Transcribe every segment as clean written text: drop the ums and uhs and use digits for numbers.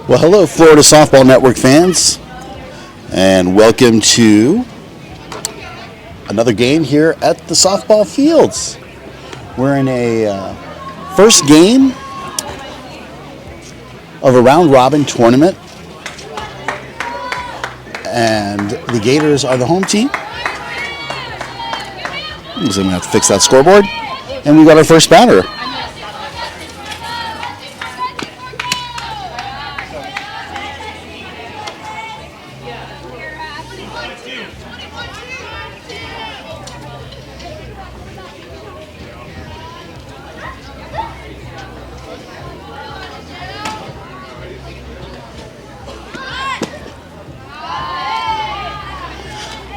Well, hello, Florida Softball Network fans, and welcome to another game here at the softball fields. We're in a first game of a round-robin tournament, and the Gators are the home team. So I'm going to have to fix that scoreboard, and we got our first batter.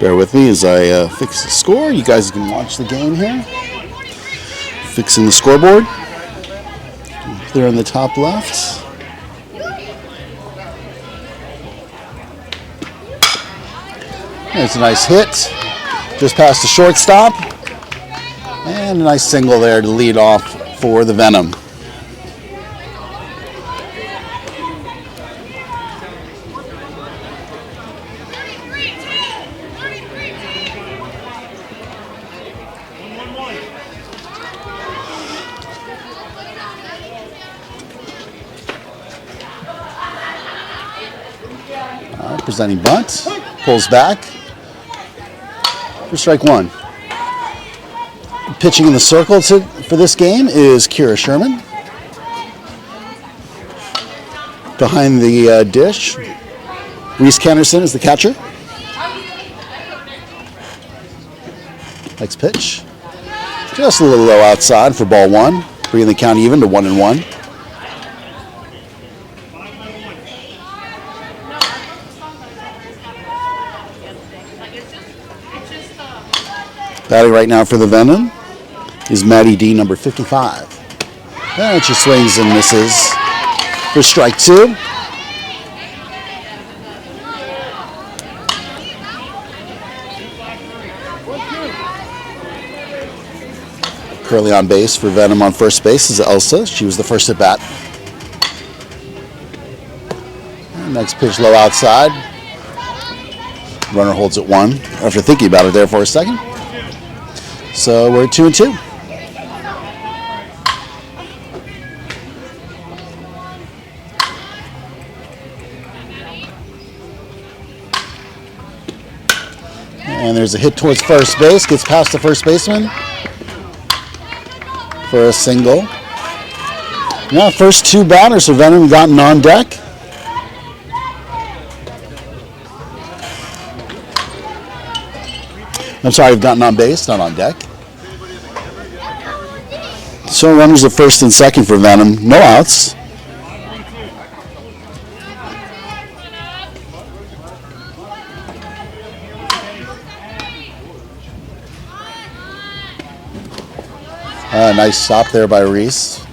Bear with me as I fix the score. You guys can watch the game here. Fixing the scoreboard. There on the top left. There's a nice hit. Just past the shortstop. And a nice single there to lead off for the Venom. Presenting bunt, pulls back for strike one. Pitching in the circle for this game is Kira Sherman. Behind the dish, Reese Kennerson is the catcher. Next pitch, just a little low outside for ball one, bringing the count even to 1-1. Batting right now for the Venom is Maddie D, number 55. And she swings and misses for strike two. Currently on base for Venom on first base is Elsa. She was the first at bat. And next pitch low outside. Runner holds at one after thinking about it there for a second. So we're 2-2. And there's a hit towards first base. Gets past the first baseman for a single. Now, first two batters for Venom gotten on deck. I'm sorry, I've gotten on base, not on deck. So runners at first and second for Venom. No outs. Nice stop there by Reese.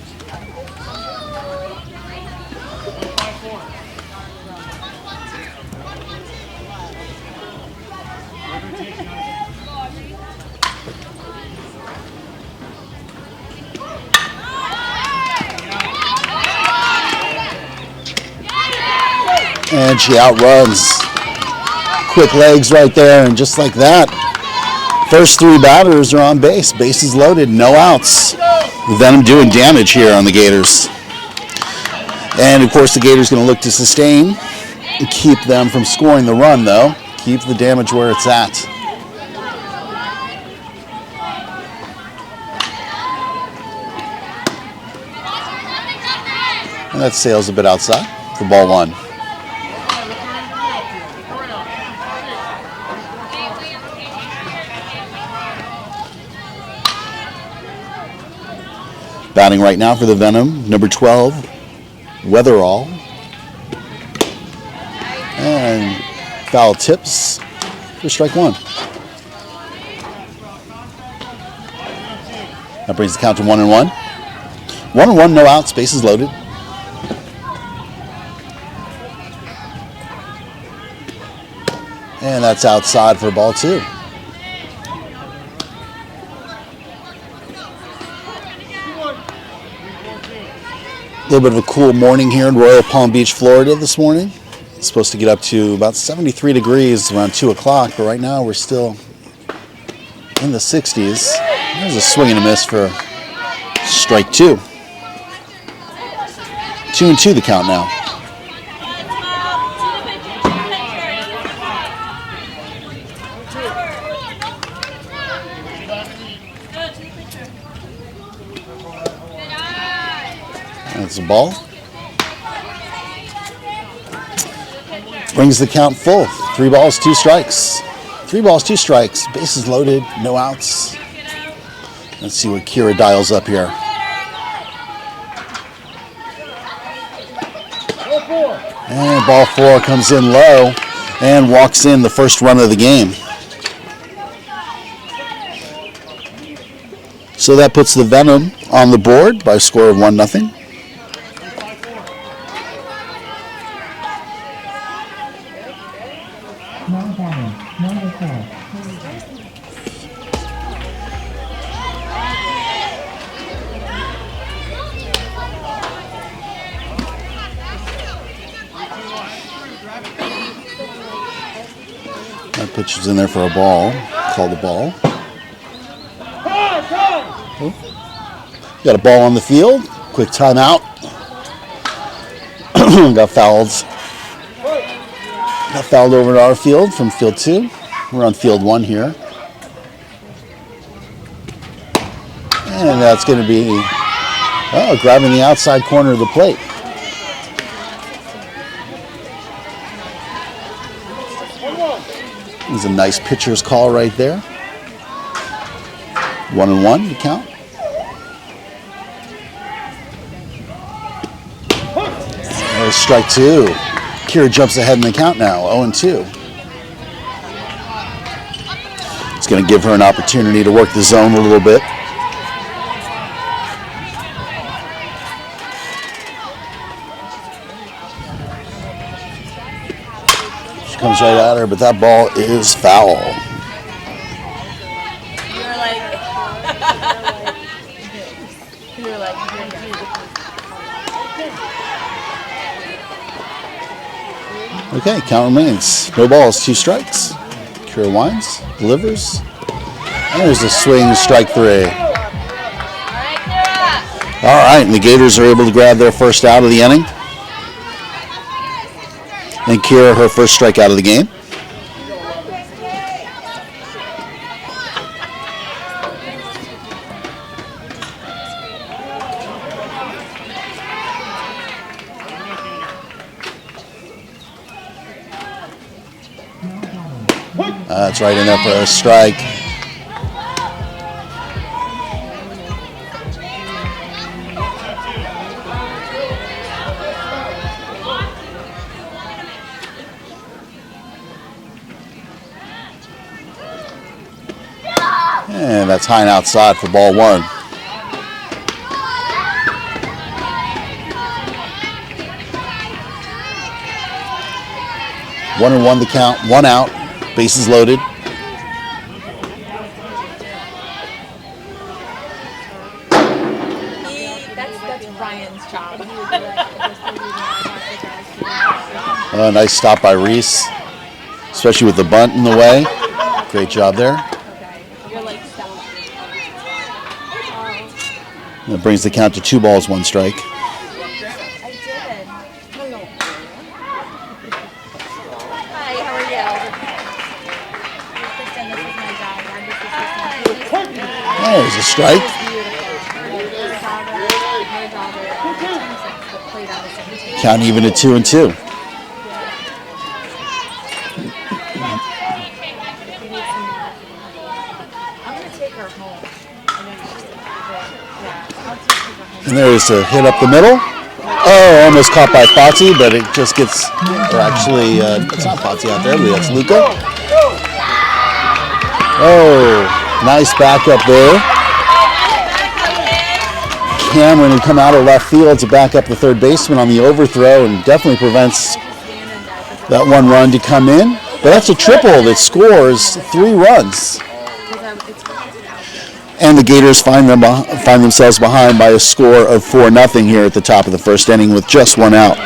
And she outruns. Quick legs right there, and just like that, first three batters are on base. Bases loaded, no outs. Venom doing damage here on the Gators. And of course the Gators going to look to sustain and keep them from scoring the run, though. Keep the damage where it's at. And that sails a bit outside for ball one. Batting right now for the Venom, number 12, Weatherall. And foul tips for strike one. That brings the count to 1-1. 1-1, no outs, bases loaded. And that's outside for ball two. little bit of a cool morning here in Royal Palm Beach, Florida this morning. It's supposed to get up to about 73 degrees around 2 o'clock, but right now we're still in the 60s. There's a swing and a miss for strike 2. 2-2 the count now. That's a ball. Brings the count full. 3 balls, 2 strikes. 3 balls, 2 strikes. Bases loaded, no outs. Let's see what Kira dials up here. And ball 4 comes in low and walks in the first run of the game. So that puts the Venom on the board by a score of 1-0. That pitch is in there for a ball. Call the ball. Oh. Got a ball on the field. Quick timeout. Got fouled. Got fouled over to our field from field 2. We're on field 1 here. And that's going to be grabbing the outside corner of the plate. This is a nice pitcher's call right there. 1-1 to count. There's strike 2. Kira jumps ahead in the count now, 0-2. It's going to give her an opportunity to work the zone a little bit. She comes right at her, but that ball is foul. Okay, count remains. No balls, 2 strikes. Kira winds, delivers. And there's a swing, strike 3. All right, and the Gators are able to grab their first out of the inning. And Kira, her first strikeout of the game. That's right in there for a strike. And that's high and outside for ball 1. One and one the count, 1 out. Bases loaded. That's Ryan's job. Nice stop by Reese, especially with the bunt in the way. Great job there. That brings the count to 2 balls, 1 strike. There's a strike. Count even at 2-2. And there's a hit up the middle. Oh, almost caught by Fozzie, but it just gets, or actually, it's not Fozzie out there, I believe that's Luca. Oh. Nice backup there. Cameron had come out of left field to back up the third baseman on the overthrow and definitely prevents that 1 run to come in. But that's a triple that scores 3 runs. And the Gators find themselves behind by a score of 4-0 here at the top of the first inning with just one out.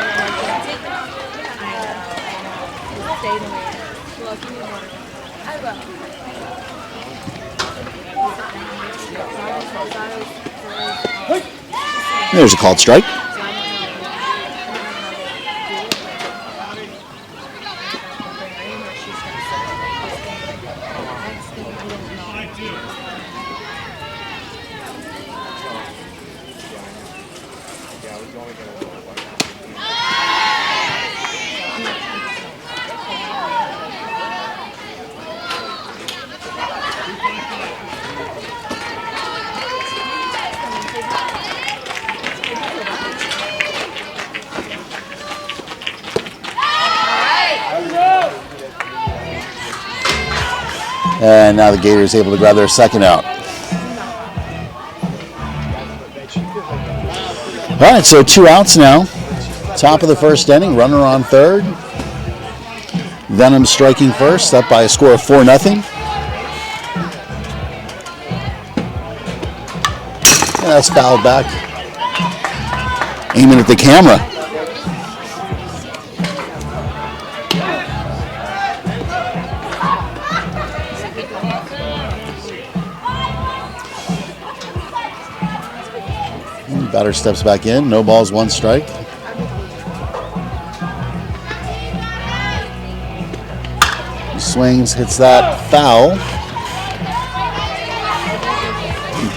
There's a called strike. And now the Gators able to grab their second out. All right, so 2 outs now. Top of the first inning, runner on third. Venom striking first, up by a score of 4-0. And that's fouled back. Aiming at the camera. Batter steps back in. No balls, 1 strike. He swings, hits that foul.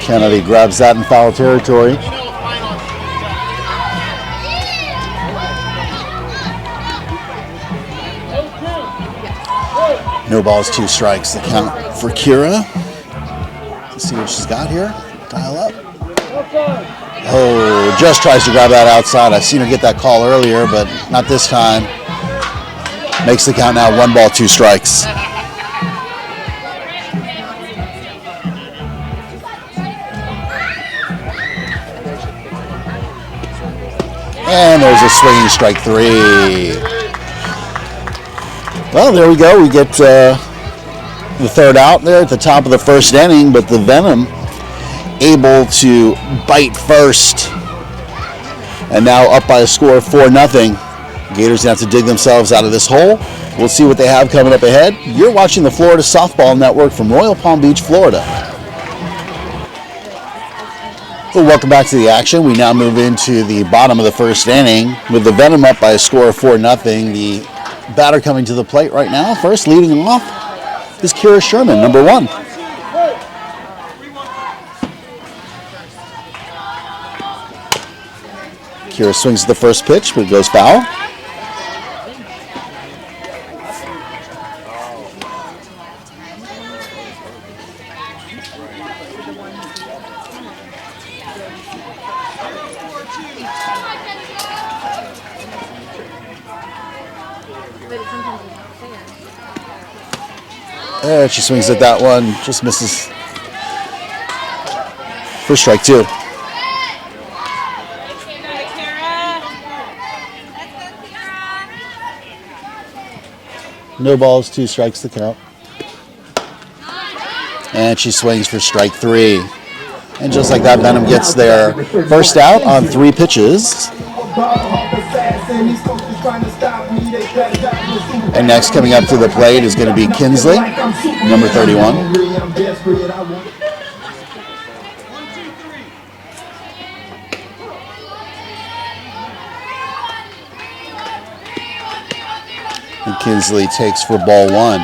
Kennedy grabs that in foul territory. No balls, 2 strikes. The count for Kira. Let's see what she's got here. Dial up. Oh, just tries to grab that outside. I've seen her get that call earlier, but not this time. Makes the count now 1 ball, 2 strikes. And there's a swinging strike 3. Well, there we go. We get the third out there at the top of the first inning, but the Venom able to bite first, and now up by a score of 4-0. Gators have to dig themselves out of this hole. We'll see what they have coming up ahead. You're watching the Florida Softball Network from Royal Palm Beach, Florida. Well, welcome back to the action. We now move into the bottom of the first inning with the Venom up by a score of 4-0. The batter coming to the plate right now. First, leading them off is Kira Sherman, number 1. Kira swings at the first pitch, but it goes foul. And she swings at that one, just misses for strike 2. No balls, 2 strikes the count. And she swings for strike 3. And just like that, Venom gets their first out on 3 pitches. And next coming up to the plate is going to be Kinsley, number 31. And Kinsley takes for ball 1.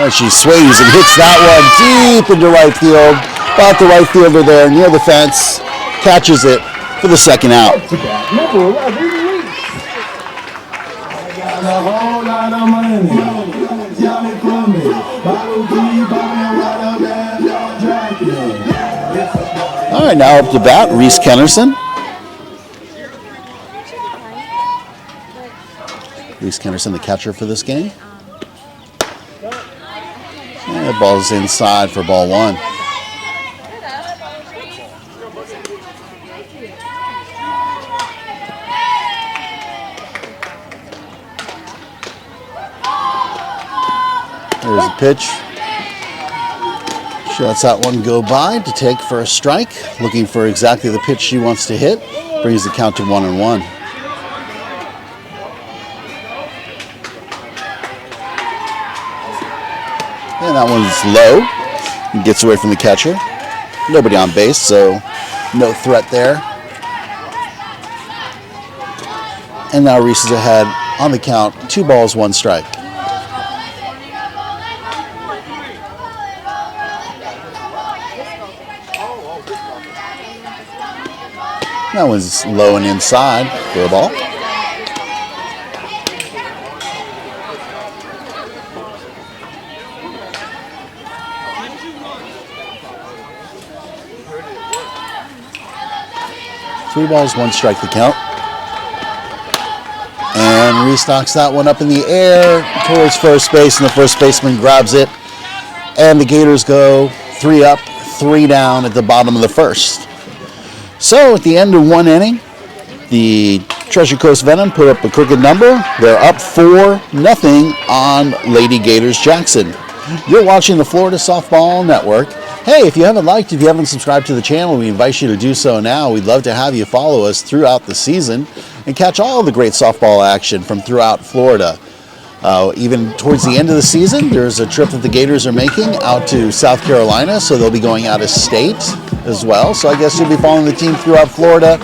And she swings and hits that one deep into right field. About the right fielder there near the fence. Catches it for the second out. All right, now up to bat, Reese Kennerson. Reese Kennerson, the catcher for this game. And the ball's inside for ball 1. Here's the pitch. She lets that one go by to take for a strike. Looking for exactly the pitch she wants to hit. Brings the count to 1-1. And that one's low. Gets away from the catcher. Nobody on base, so no threat there. And now Reese is ahead on the count. 2 balls, 1 strike. That one's low and inside for a ball. Three balls, 1 strike the count. And Reese knocks that one up in the air towards first base, and the first baseman grabs it. And the Gators go 3 up, 3 down at the bottom of the first. So at the end of 1 inning, the Treasure Coast Venom put up a crooked number. They're up 4-0 on Lady Gators Jackson. You're watching the Florida Softball Network. Hey, if you haven't subscribed to the channel, we invite you to do so now. We'd love to have you follow us throughout the season and catch all the great softball action from throughout Florida. Even towards the end of the season, there's a trip that the Gators are making out to South Carolina, so they'll be going out of state as well. So I guess you'll be following the team throughout Florida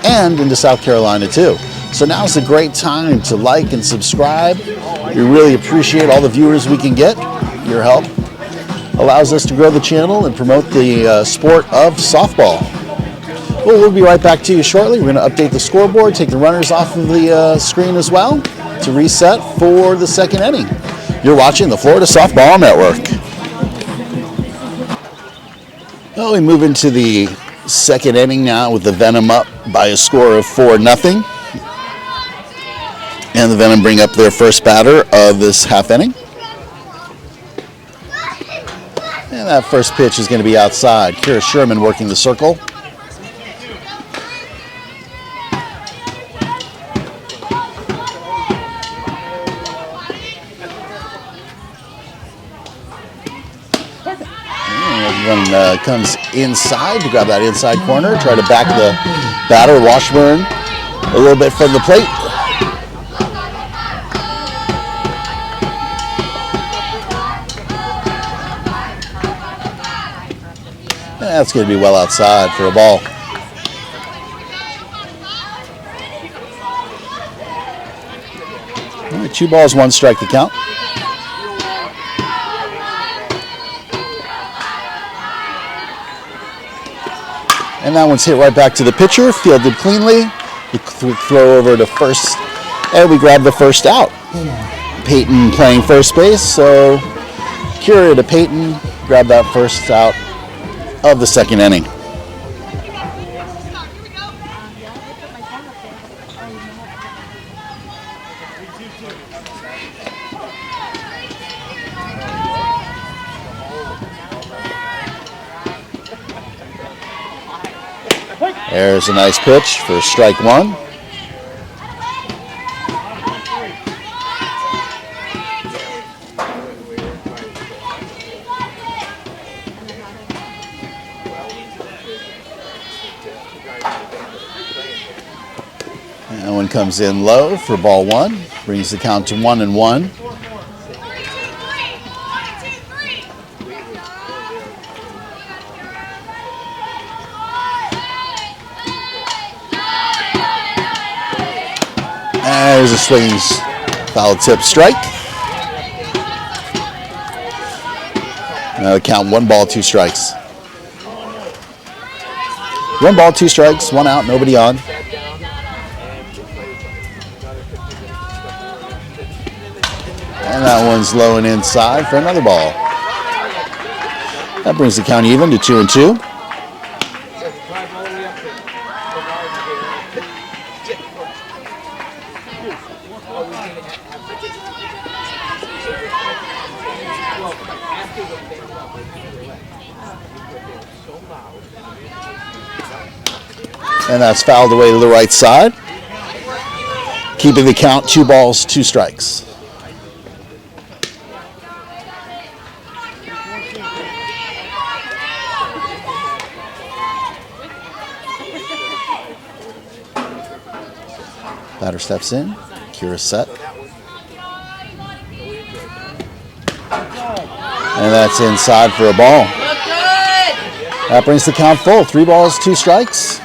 and into South Carolina too. So now's a great time to like and subscribe. We really appreciate all the viewers we can get. Your help allows us to grow the channel and promote the sport of softball. Well, we'll be right back to you shortly. We're going to update the scoreboard, take the runners off of the screen as well to reset for the second inning. You're watching the Florida Softball Network. Well, we move into the second inning now with the Venom up by a score of 4-0. And the Venom bring up their first batter of this half inning. And that first pitch is going to be outside. Kira Sherman working the circle. Everyone comes inside to grab that inside corner. Try to back the batter, Washburn, a little bit from the plate. That's going to be well outside for a ball. All right, 2 balls, 1 strike to count. And that one's hit right back to the pitcher, fielded cleanly. We throw over to first, and we grab the first out. Peyton playing first base, so Kira to Peyton, grab that first out of the second inning. There's a nice pitch for strike 1. That one comes in low for ball 1. Brings the count to 1-1. There's a swinging foul tip strike. Now count 1 ball, 2 strikes. 1 ball, 2 strikes, 1 out, nobody on. And that one's low and inside for another ball. That brings the count even to 2-2. And that's fouled away to the right side. Keeping the count 2 balls, 2 strikes. Batter steps in. Kira's set. And that's inside for a ball. That brings the count full. 3 balls, 2 strikes.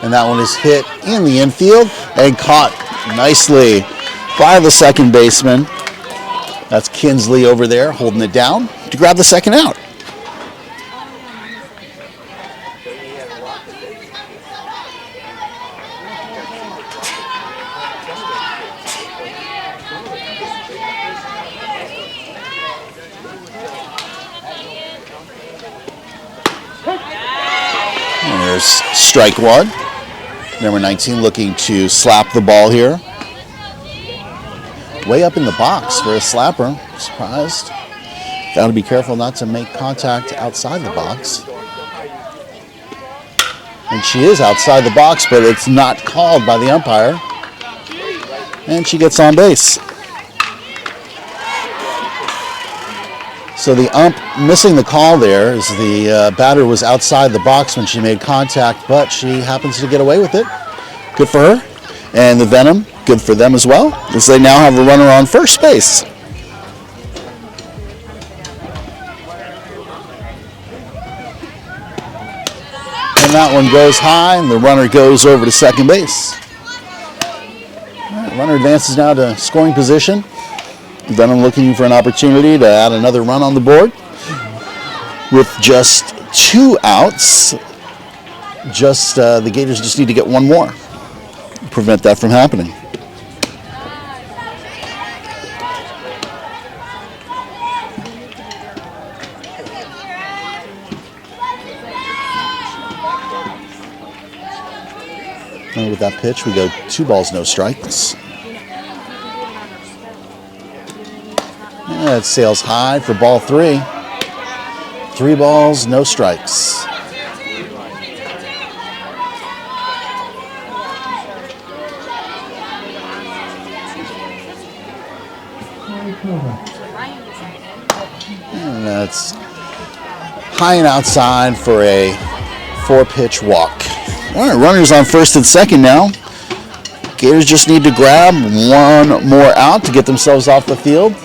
And that one is hit in the infield and caught nicely by the second baseman. That's Kinsley over there holding it down to grab the second out. And there's strike one. Number 19 looking to slap the ball here. Way up in the box for a slapper. Surprised. Got to be careful not to make contact outside the box. And she is outside the box, but it's not called by the umpire. And she gets on base. So the ump missing the call there is the batter was outside the box when she made contact, but she happens to get away with it. Good for her. And the Venom, good for them as well, because they now have a runner on first base. And that one goes high, and the runner goes over to second base. All right, runner advances now to scoring position. Venom looking for an opportunity to add another run on the board. With just 2 outs, the Gators just need to get one more. Prevent that from happening. And with that pitch, we go 2 balls, no strikes. That sails high for ball 3. 3 balls, no strikes. And that's high and outside for a 4-pitch walk. All right, runners on first and second now. Gators just need to grab one more out to get themselves off the field.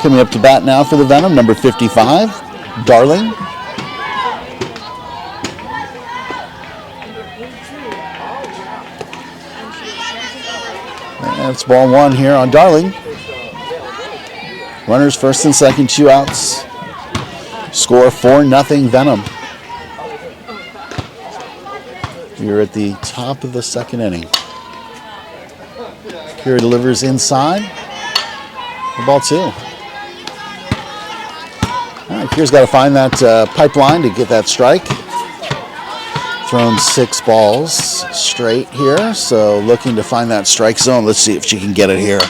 Coming up to bat now for the Venom, number 55, Darling. And it's ball 1 here on Darling. Runners first and second, 2 outs. Score 4-0 Venom. We're at the top of the second inning. Kira delivers inside. Ball 2. All right, Kira's got to find that pipeline to get that strike. Thrown 6 balls straight here, so looking to find that strike zone. Let's see if she can get it here.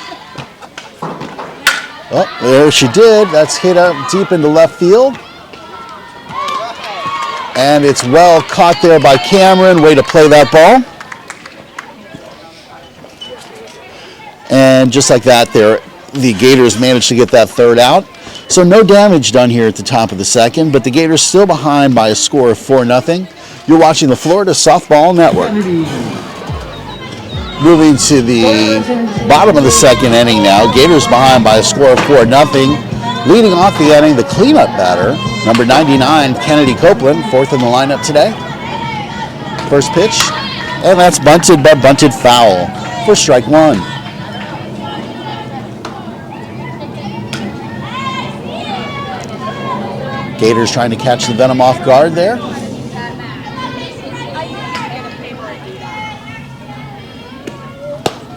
Oh, there she did. That's hit up deep into left field. And it's well caught there by Cameron. Way to play that ball. And just like that there, the Gators managed to get that 3rd out. So no damage done here at the top of the second, but the Gators still behind by a score of 4-0. You're watching the Florida Softball Network. Moving to the bottom of the second inning now. Gators behind by a score of 4-0. Leading off the inning, the cleanup batter, number 99, Kennedy Copeland, 4th in the lineup today. First pitch, and that's bunted, but bunted foul for strike 1. Gators trying to catch the Venom off guard there.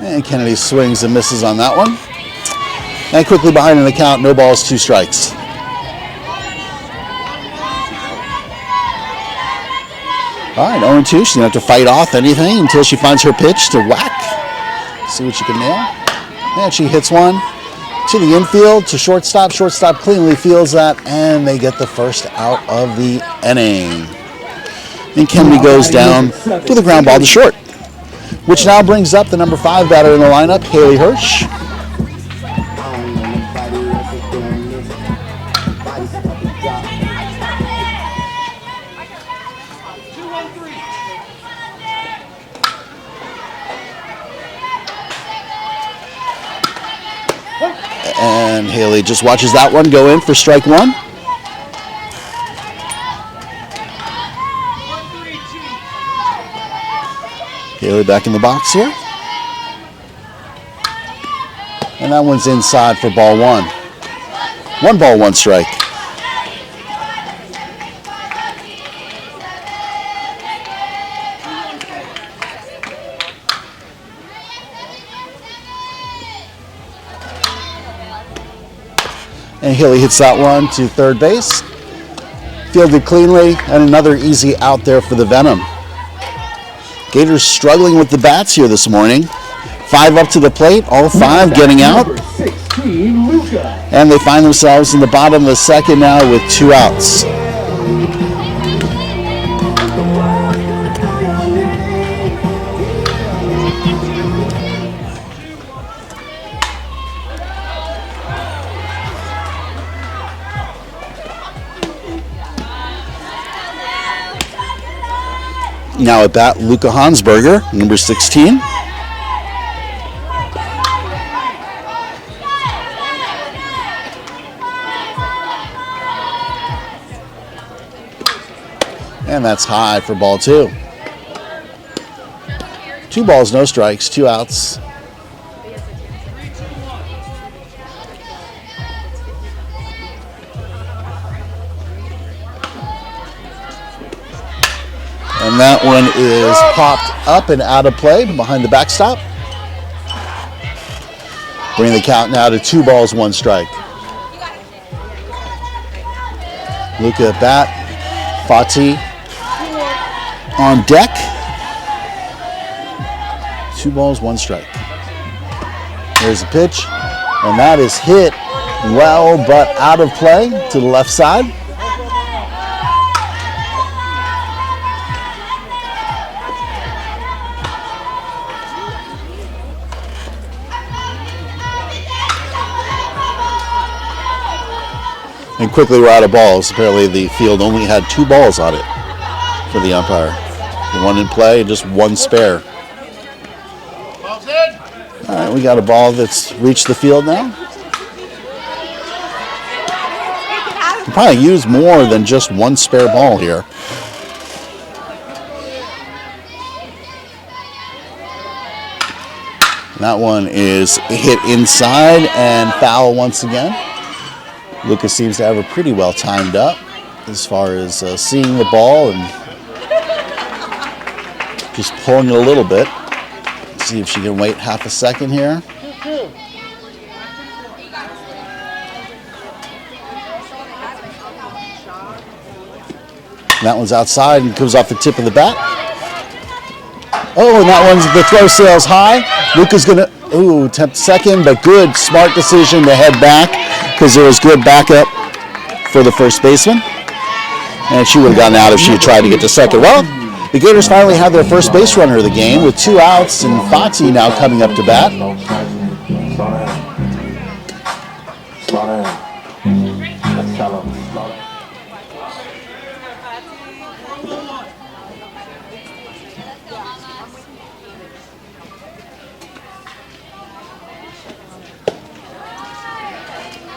And Kennedy swings and misses on that one. And quickly behind in the count, no balls, 2 strikes. All right, 0-2. She's going to have to fight off anything until she finds her pitch to whack. See what she can nail. And she hits one to the infield, to shortstop. Shortstop cleanly fields that, and they get the first out of the inning. And Kennedy goes down with a ground ball to short. which now brings up the number 5 batter in the lineup, Haley Hirsch. And Haley just watches that one go in for strike 1. Haley back in the box here. And that one's inside for ball 1. 1 ball, 1 strike. And Haley hits that one to third base. Fielded cleanly, and another easy out there for the Venom. Gators struggling with the bats here this morning. 5 up to the plate, all 5 getting out. And they find themselves in the bottom of the second now with 2 outs. Now at bat, Luca Hansberger, number 16. And that's high for ball 2. 2 balls, no strikes, 2 outs. And that one is popped up and out of play behind the backstop. Bring the count now to 2 balls, 1 strike. Luca at bat. Fati on deck. 2 balls, 1 strike. There's the pitch. And that is hit well, but out of play to the left side. And quickly we're out of balls. Apparently the field only had 2 balls on it for the umpire. The 1 in play and just 1 spare. All right, we got a ball that's reached the field now. Can probably use more than just 1 spare ball here. And that one is hit inside and foul once again. Lucas seems to have it pretty well timed up as far as seeing the ball and just pulling it a little bit. Let's see if she can wait half a second here. And that one's outside and comes off the tip of the bat. Oh, and that one's the throw sails high. Luca's gonna attempt second, but good, smart decision to head back because there was good backup for the first baseman. And she would have gotten out if she had tried to get to second. Well, the Gators finally had their first base runner of the game with 2 outs, and Fati now coming up to bat.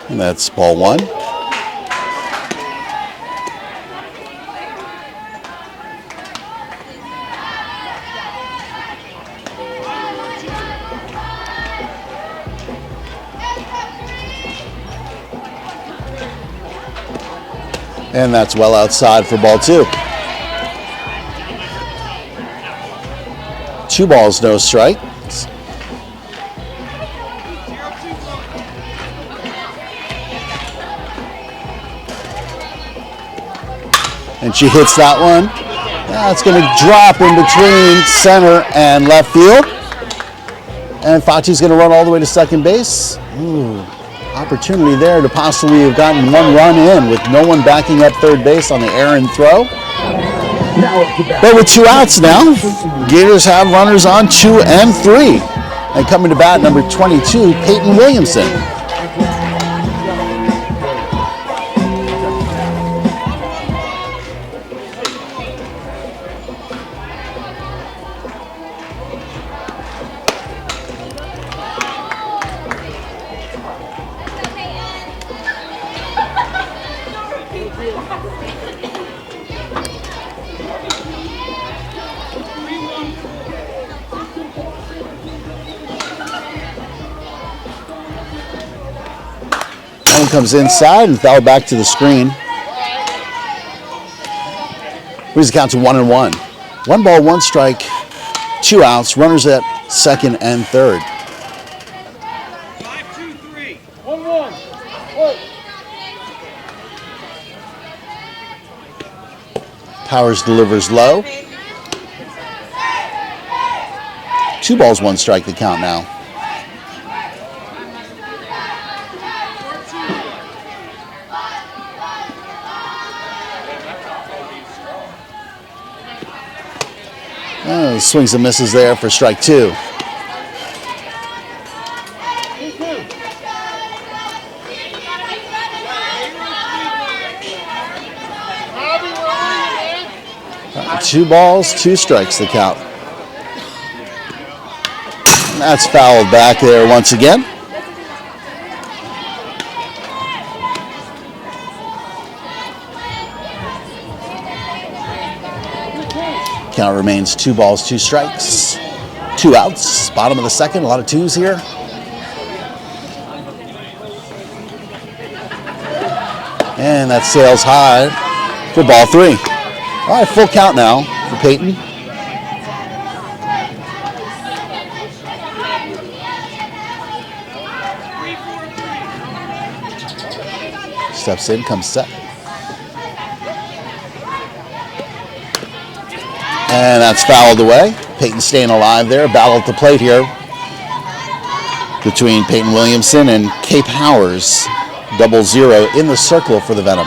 And that's ball 1. And that's well outside for ball 2. 2 balls, no strike. And she hits that one. It's going to drop in between center and left field. And Fati's going to run all the way to second base. Ooh, opportunity there to possibly have gotten 1 run in with no one backing up third base on the errant throw. But with 2 outs now, Gators have runners on 2 and 3. And coming to bat, number 22, Peyton Williamson. One comes inside and fouled back to the screen. Brings the count to 1-1. 1 ball, 1 strike, 2 outs. Runners at second and third. 5-2-3. 1-1. Powers delivers low. 2 balls, 1 strike, the count now. Swings and misses there for strike 2. Two balls, 2 strikes, the count. And that's fouled back there once again. Count remains 2 balls, 2 strikes, 2 outs. Bottom of the second, a lot of 2s here. And that sails high for ball 3. All right, full count now for Peyton. Steps in, comes set. And that's fouled away. Peyton staying alive there. Battle at the plate here between Peyton Williamson and Kay Powers. 0-0 in the circle for the Venom.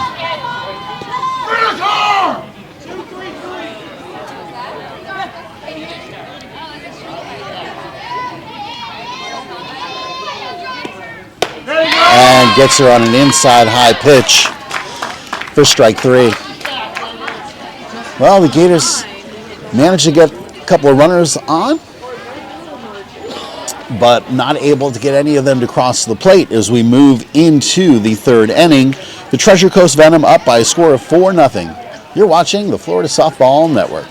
And gets her on an inside high pitch for strike 3. Well, the Gators managed to get a couple of runners on, but not able to get any of them to cross the plate as we move into the third inning. The Treasure Coast Venom up by a score of 4-0. You're watching the Florida Softball Network.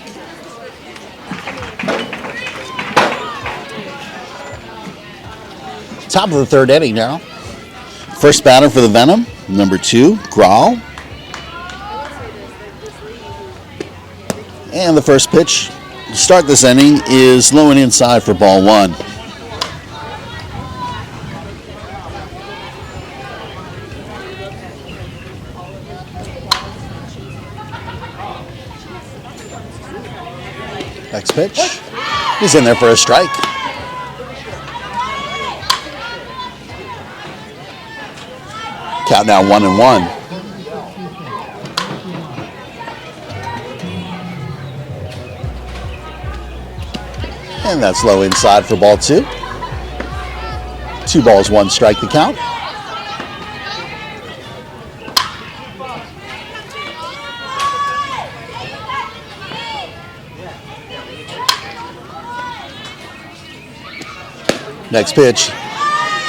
Top of the third inning now. First batter for the Venom, number 2, Grawl. And the first pitch to start this inning is low and inside for ball 1. Next pitch. He's in there for a strike. Count now 1-1. And that's low inside for ball 2. 2 balls, 1 strike the count. Next pitch.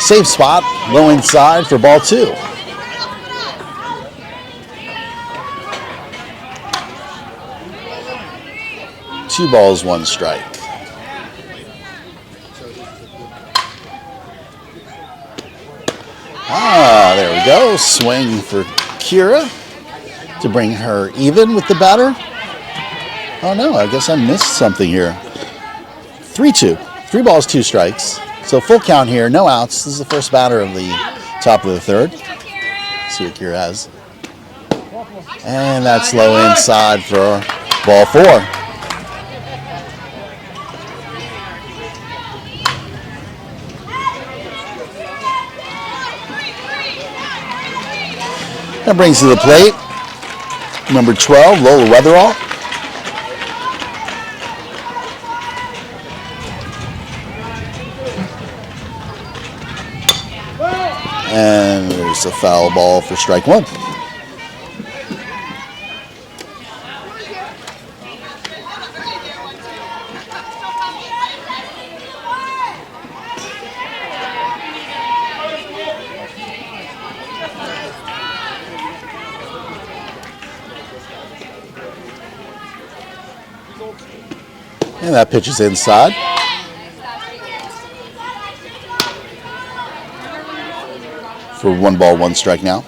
Safe spot, low inside for ball 2. Two balls, 1 strike. There we go. Swing for Kira to bring her even with the batter. Oh no, I guess I missed something here. 3-2. 3 balls, 2 strikes. So full count here, no outs. This is the first batter of the top of the third. Let's see what Kira has. And that's low inside for ball 4. That brings to the plate number 12, Lola Weatherall. There's a foul ball for strike one. And that pitch is inside. For 1 ball, 1 strike now.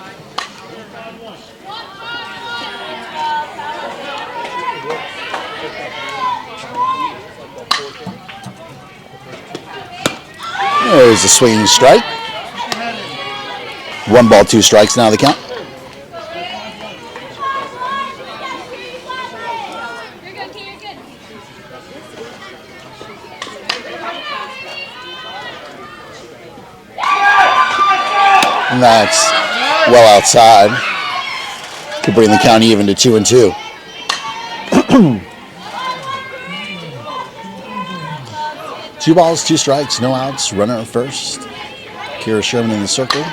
There's a swinging strike. 1 ball, 2 strikes now the count. And that's well outside. Could bring the count even to 2-2. 2 balls, 2 strikes, no outs. Runner at first. Kira Sherman in the circle.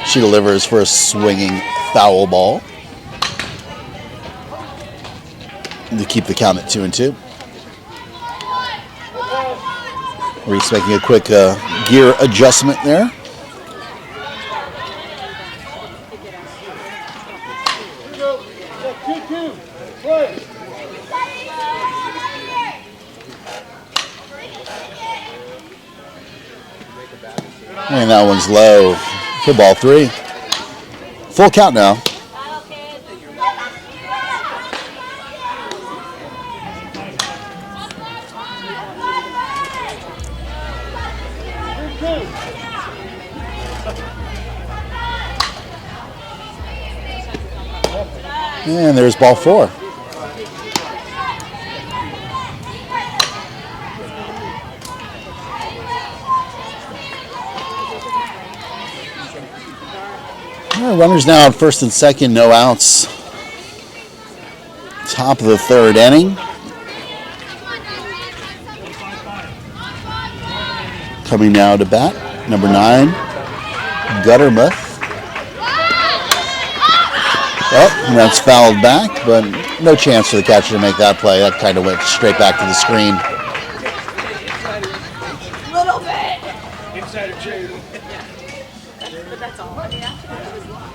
She delivers for a swinging foul ball to keep the count at 2-2. Reese making a quick gear adjustment there. And that one's low for ball 3. Full count now. And there's ball 4. Runners now at first and second, no outs. Top of the 3rd inning. Coming now to bat, number 9, Guttermuth. Oh, and that's fouled back, but no chance for the catcher to make that play. That kind of went straight back to the screen. Little bit. Inside of Jay. But that's all. I mean, after that, it was long.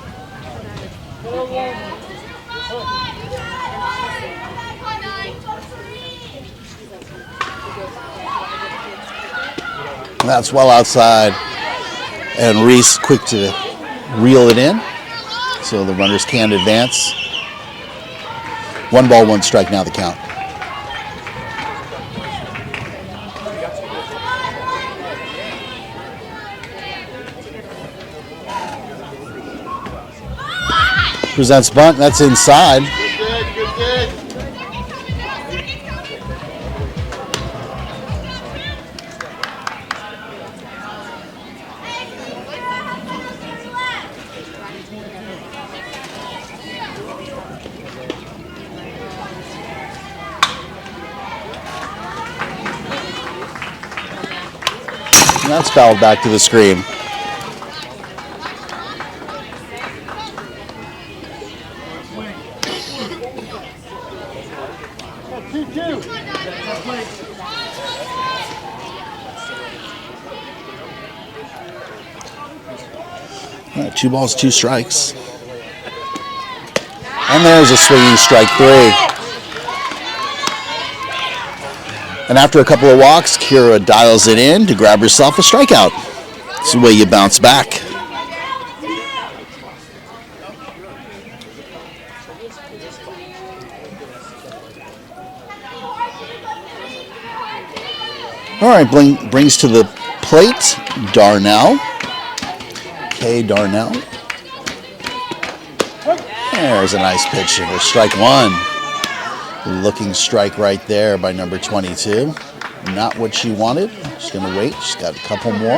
That's well outside. And Reese quick to reel it in. So the runners can advance. 1 ball, 1 strike now the count. Presents bunt, that's inside. Good. And that's fouled back to the screen. All right, 2 balls, 2 strikes. And there's a swinging strike 3. And after a couple of walks, Kira dials it in to grab herself a strikeout. It's the way you bounce back. All right, brings to the plate Darnell. K. Darnell. There's a nice pitch for strike 1. Looking strike right there by number 22. Not what she wanted. She's going to wait. She's got a couple more.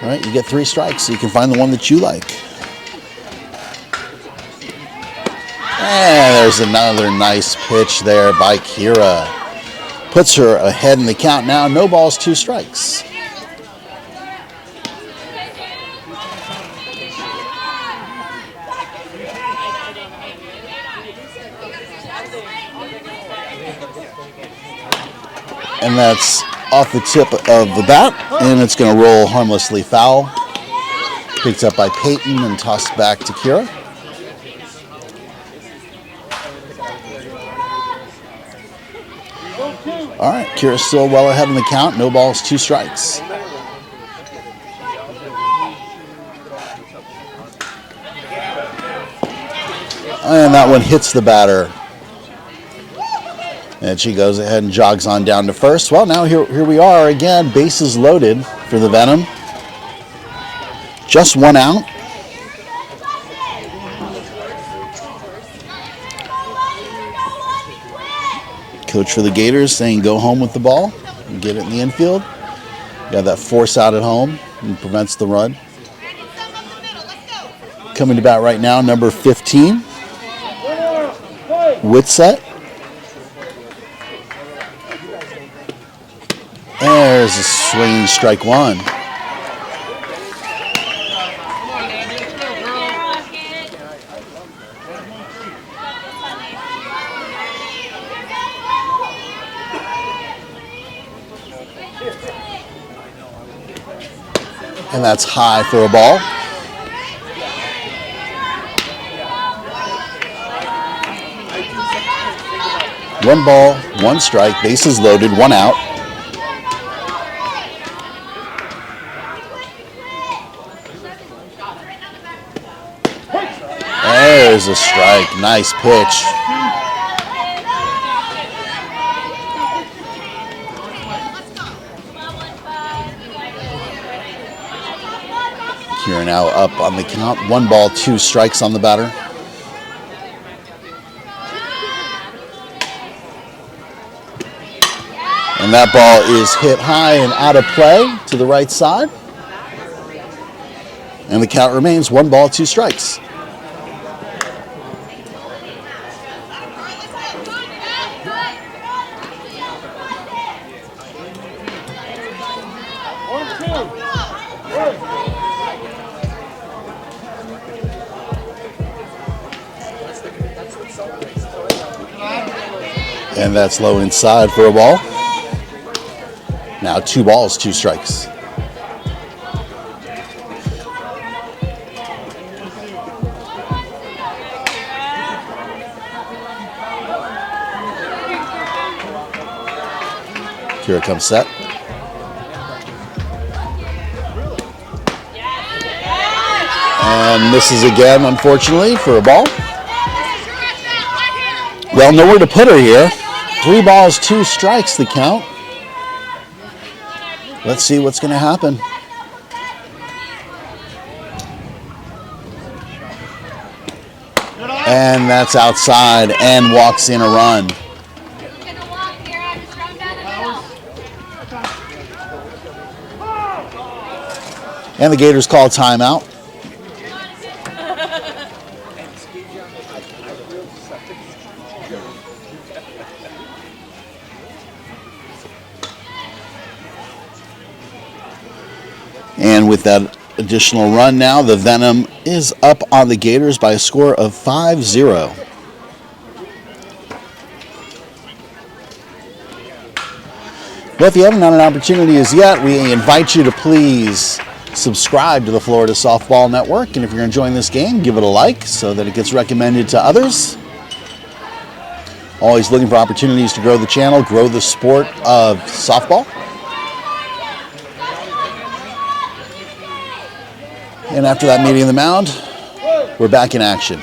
All right, you get 3 strikes, so you can find the one that you like. And there's another nice pitch there by Kira. Puts her ahead in the count now. No balls, 2 strikes. And that's off the tip of the bat, and it's going to roll harmlessly foul. Picked up by Peyton and tossed back to Kira. All right, Kira's still well ahead in the count. No balls, 2 strikes. And that one hits the batter. And she goes ahead and jogs on down to first. Well, now here we are again. Bases loaded for the Venom. Just 1 out. Coach for the Gators saying go home with the ball and get it in the infield. Got that force out at home and prevents the run. Coming to bat right now, number 15. Whitset. There's a swinging strike 1. And that's high for a ball. One ball, 1 strike, bases loaded, 1 out. There's a strike. Nice pitch. Kira now up on the count. 1 ball, 2 strikes on the batter. And that ball is hit high and out of play to the right side. And the count remains 1 ball, 2 strikes. And that's low inside for a ball. Now 2 balls, 2 strikes. Here it comes set. And misses again, unfortunately, for a ball. Well, nowhere to put her here. 3 balls, 2 strikes, the count. Let's see what's going to happen. And that's outside and walks in a run. And the Gators call timeout. And with that additional run now, the Venom is up on the Gators by a score of 5-0. Well, if you haven't had an opportunity as yet, we invite you to please subscribe to the Florida Softball Network. And if you're enjoying this game, give it a like so that it gets recommended to others. Always looking for opportunities to grow the channel, grow the sport of softball. And after that meeting of the mound, we're back in action.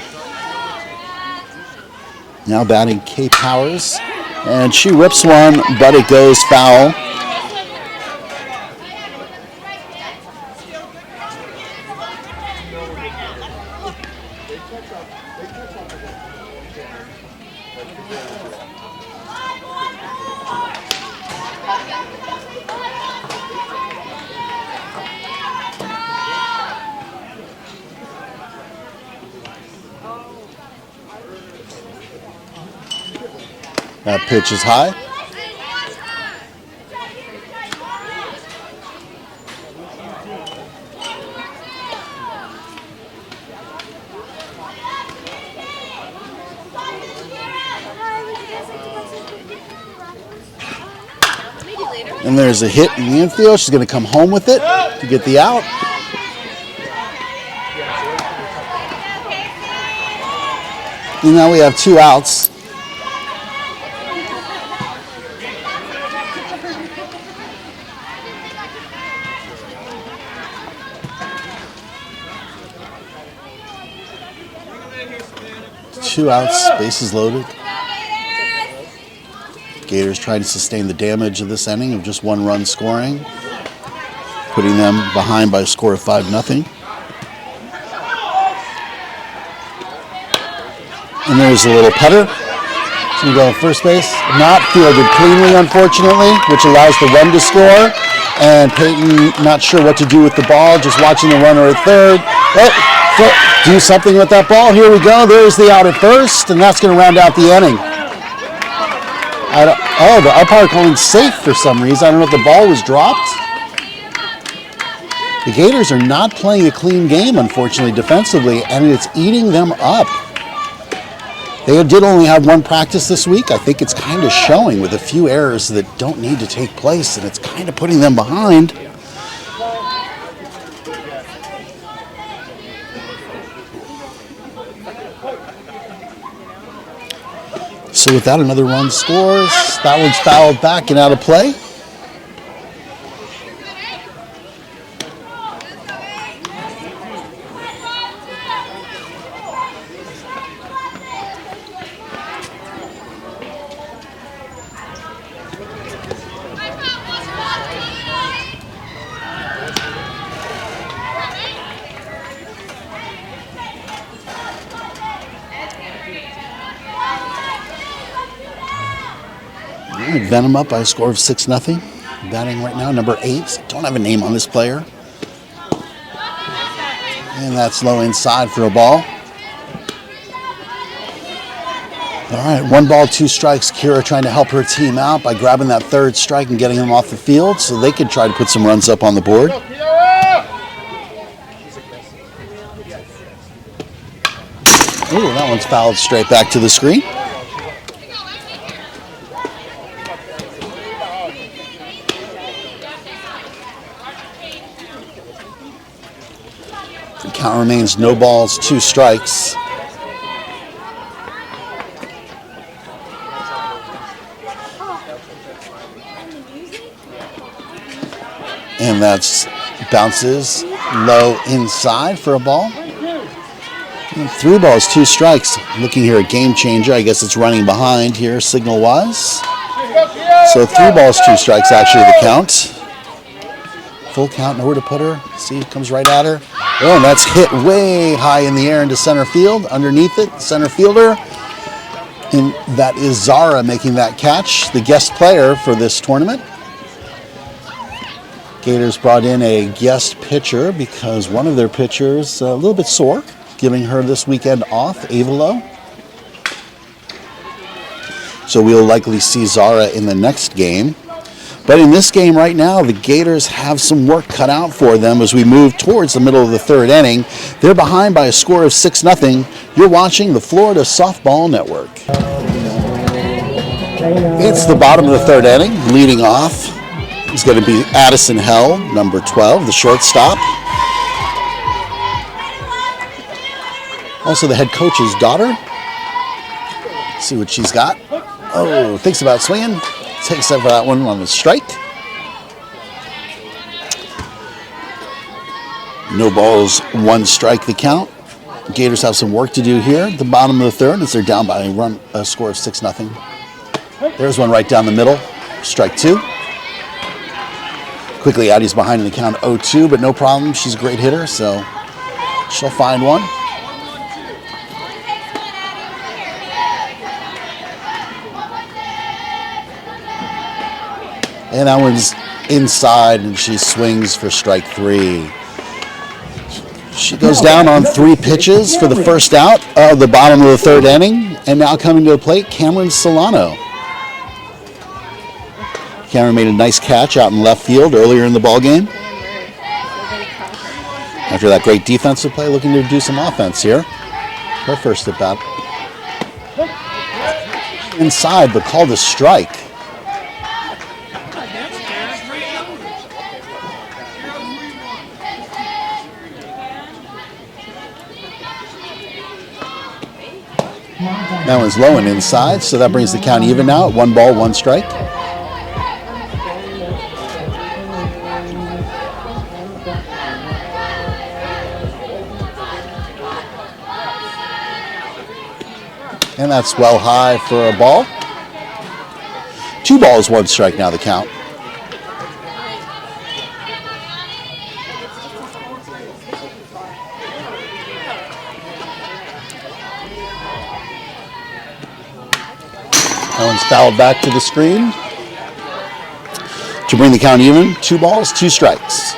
Now batting Kay Powers. And she rips one, but it goes foul. That pitch is high. And there's a hit in the infield. She's going to come home with it to get the out. And now we have 2 outs. Two outs, bases loaded. Gators trying to sustain the damage of this inning of just 1 run scoring, putting them behind by a score of 5-0. And there's a little putter. It's going to go first base. Not fielded cleanly, unfortunately, which allows the run to score. And Peyton not sure what to do with the ball, just watching the runner at third. Do something with that ball. Here we go. There's the out at first, and that's going to round out the inning. The umpire calling safe for some reason. I don't know if the ball was dropped. The Gators are not playing a clean game, unfortunately, defensively, and it's eating them up. They did only have 1 practice this week. I think it's kind of showing with a few errors that don't need to take place, and it's kind of putting them behind. So with that, another run scores. That one's fouled back and out of play. Venom up by a score of 6-0. Batting right now, number 8. Don't have a name on this player. And that's low inside for a ball. All right, 1 ball, 2 strikes. Kira trying to help her team out by grabbing that 3rd strike and getting them off the field so they could try to put some runs up on the board. Oh, that one's fouled straight back to the screen. The count remains no balls, 2 strikes. And that's bounces low inside for a ball. And 3 balls, 2 strikes. Looking here at game changer. I guess it's running behind here signal wise. So 3 balls, 2 strikes actually the count. Full count, nowhere to put her. See, it comes right at her. Oh, and that's hit way high in the air into center field. Underneath it, center fielder. And that is Zara making that catch, the guest player for this tournament. Gators brought in a guest pitcher because one of their pitchers a little bit sore, giving her this weekend off, Avalo. So we'll likely see Zara in the next game. But in this game right now, the Gators have some work cut out for them as we move towards the middle of the 3rd inning. They're behind by a score of 6-0. You're watching the Florida Softball Network. It's the bottom of the 3rd inning. Leading off is going to be Addison Hell, number 12, the shortstop. Also the head coach's daughter. Let's see what she's got. Oh, thinks about swinging. Takes up that one on the strike. No balls, 1 strike the count. Gators have some work to do here at the bottom of the 3rd as they're down by a score of 6-0. There's one right down the middle. Strike 2. Quickly, Addie's behind in the count 0-2, but no problem. She's a great hitter, so she'll find one. And that one's inside, and she swings for strike 3. She goes down on 3 pitches for the first out of the bottom of the 3rd inning. And now coming to the plate, Cameron Solano. Cameron made a nice catch out in left field earlier in the ballgame. After that great defensive play, looking to do some offense here. Her first at bat. Inside, but called a strike. That one's low and inside, so that brings the count even now at 1 ball, 1 strike. And that's well high for a ball. 2 balls, 1 strike now the count. That one's fouled back to the screen. To bring the count even, 2 balls, 2 strikes.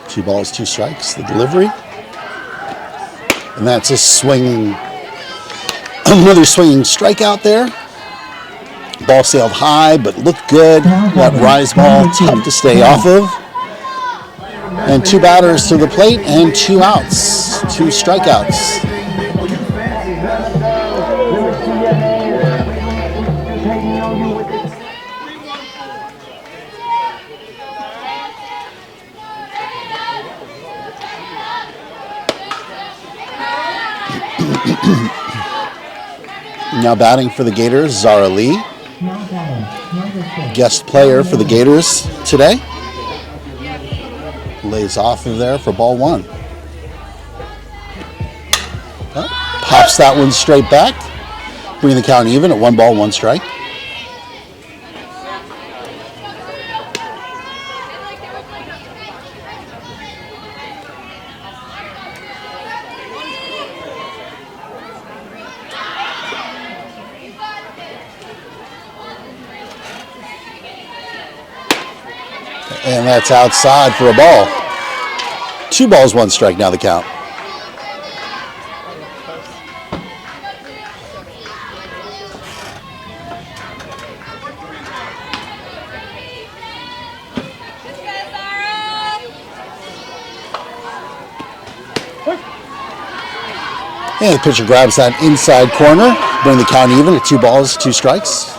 2 balls, 2 strikes, the delivery. And that's a swinging, another swinging strikeout there. Ball sailed high, but looked good. That rise ball, tough to stay off of. And 2 batters to the plate and 2 outs, 2 strikeouts. Now batting for the Gators, Zara Lee. Guest player for the Gators today. Lays off of there for ball 1. Pops that one straight back. Bringing the count even at 1 ball, 1 strike. And that's outside for a ball. 2 balls, 1 strike now the count. And the pitcher grabs that inside corner. Bring the count even at 2 balls, 2 strikes.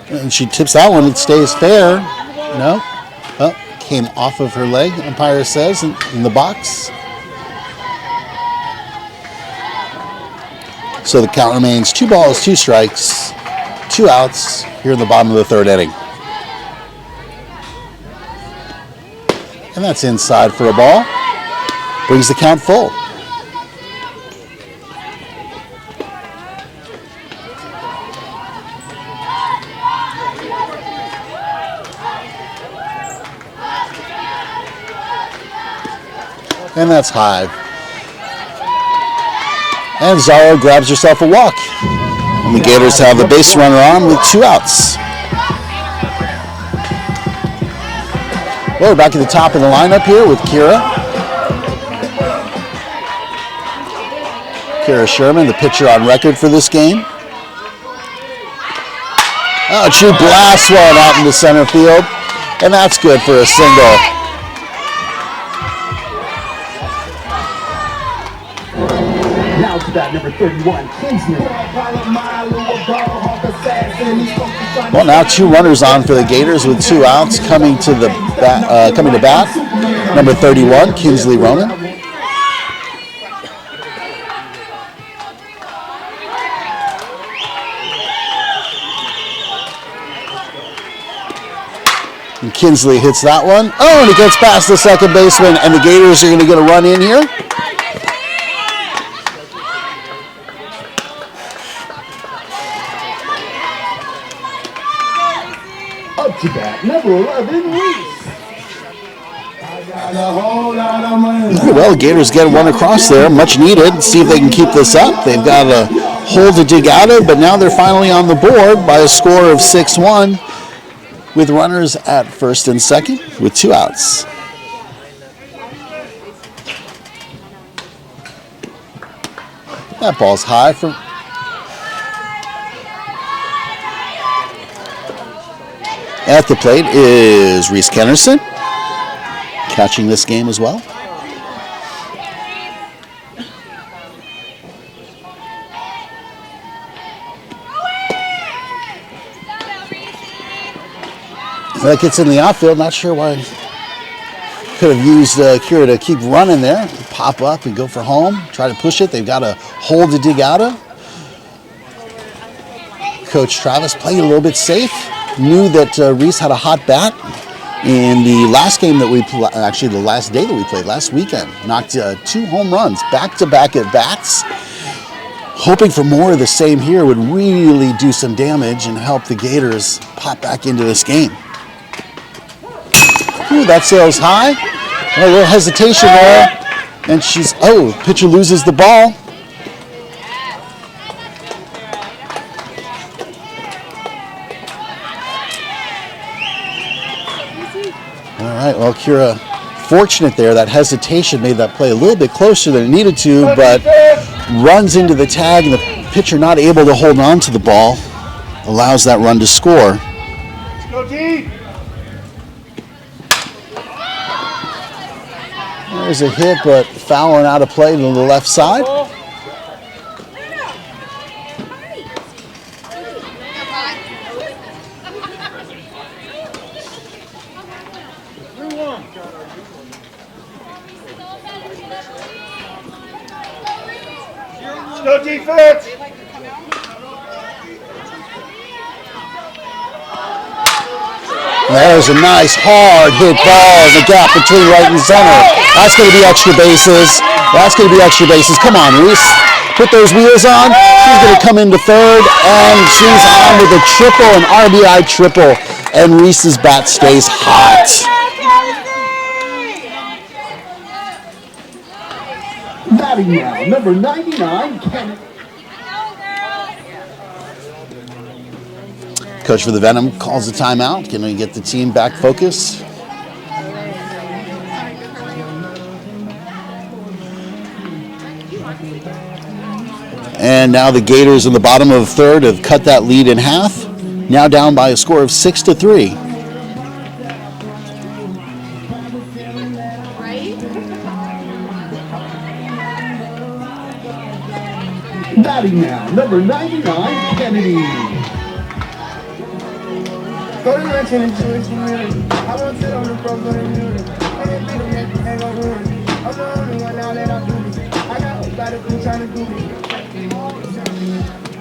And she tips that one. It stays fair. No. Oh, came off of her leg, umpire says, in the box. So the count remains 2 balls, 2 strikes, 2 outs here in the bottom of the 3rd inning. And that's inside for a ball. Brings the count full. And that's high. And Zara grabs herself a walk. And the Gators have the base runner on with 2 outs. Well, we're back at the top of the lineup here with Kira. Kira Sherman, the pitcher on record for this game. Oh, she blasts one out into center field. And that's good for a single. Number 31, Kinsley. Well, now 2 runners on for the Gators with 2 outs coming to bat. Number 31, Kinsley Ronan. And Kinsley hits that one. Oh, and it gets past the second baseman, and the Gators are going to get a run in here. To bat, number 11, Reese. I got a whole lot of money. Well, the Gators get one across there, much needed. See if they can keep this up. They've got a hole to dig out of, but now they're finally on the board by a score of 6-1 with runners at first and second with 2 outs. That ball's high for... At the plate is Reese Kennerson, catching this game as well. That gets in the outfield. Not sure why. Could have used Kira to keep running there, pop up and go for home. Try to push it. They've got a hole to dig out of. Coach Travis played a little bit safe. Knew that Reese had a hot bat in the last game that we actually the last day that we played last weekend. Knocked 2 home runs back to back at bats. Hoping for more of the same here would really do some damage and help the Gators pop back into this game. Ooh, that sails high. A little hesitation there. And pitcher loses the ball. All right, well, Kira, fortunate there. That hesitation made that play a little bit closer than it needed to, but runs into the tag, and the pitcher not able to hold on to the ball allows that run to score. Let's go deep. There's a hit, but foul and out of play to the left side. Let's go defense. There's a nice hard hit ball in the gap between right and center. That's going to be extra bases. Come on, Reese. Put those wheels on. She's going to come into third, and she's on with a triple, an RBI triple, and Reese's bat stays hot. Batting now, number 99, Kennedy. Coach for the Venom calls a timeout. Can we get the team back focused? And now the Gators in the bottom of the third have cut that lead in half. Now down by a score of 6-3. Batting now, number 99, Kennedy. Go to lunch and enjoy the community. I won't sit on the front for the music. I ain't beat them yet, ain't gon' ruin it. I'm the only one now that I'm doing it. I got a lot of people trying to do it.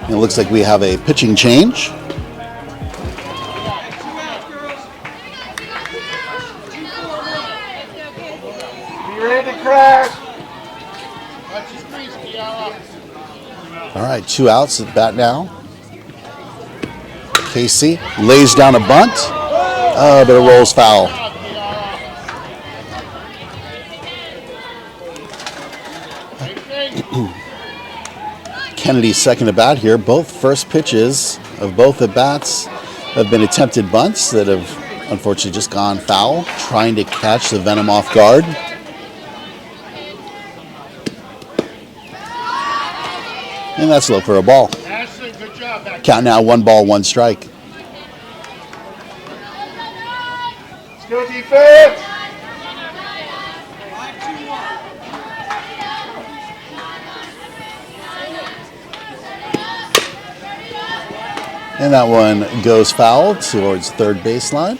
It looks like we have a pitching change. Be ready to crash. All right, 2 outs at bat now. Casey lays down a bunt, but it rolls foul. Kennedy's second at bat here. Both first pitches of both at bats have been attempted bunts that have unfortunately just gone foul, trying to catch the Venom off guard. And that's low for a ball. Ashley, good job. Count now 1 ball, 1 strike. Let's go defense. And that one goes foul towards third baseline.